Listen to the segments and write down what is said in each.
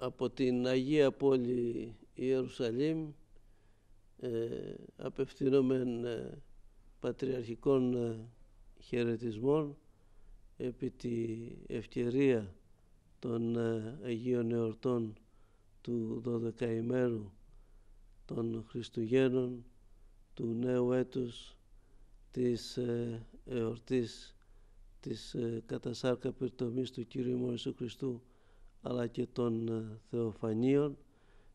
από την Αγία Πόλη Ιερουσαλήμ απευθύνομεν πατριαρχικών χαιρετισμών επί τη ευκαιρία των Αγίων Εορτών του 12ημέρου των Χριστουγέννων, του νέου έτους, της εορτής της κατασάρκα περιτομής του Κύριου ημών Ιησού Χριστού, αλλά και των Θεοφανίων,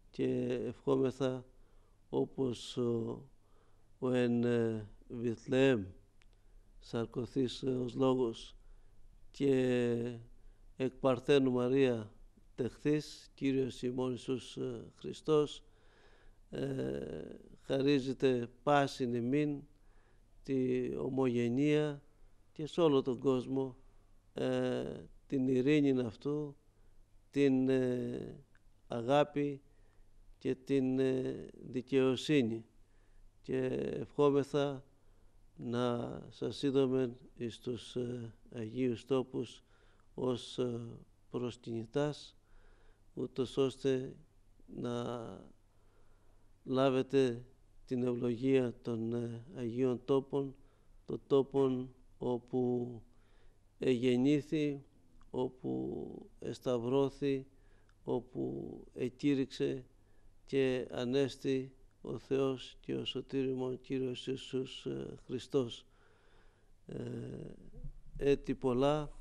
και ευχόμεθα όπως ο εν Βιθλεέμ σαρκωθείς ως λόγος και εκ Παρθένου Μαρία τεχθείς Κύριος ημών Ιησούς Χριστός, χαρίζεται πάσιν ημίν τη ομογενεία και σε όλο τον κόσμο την ειρήνη αυτού, την αγάπη και την δικαιοσύνη, και ευχόμεθα να σας είδομεν εις τους Αγίους Τόπους ως προσκυνητάς, ούτως ώστε να λάβετε την ευλογία των Αγίων Τόπων, των τόπων όπου εγεννήθη, όπου εσταυρώθη, όπου εκήρυξε και ανέστη ο Θεός και ο σωτήριμον Κύριος Ιησούς Χριστός. Έτη πολλά,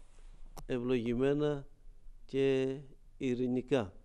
ευλογημένα και ειρηνικά.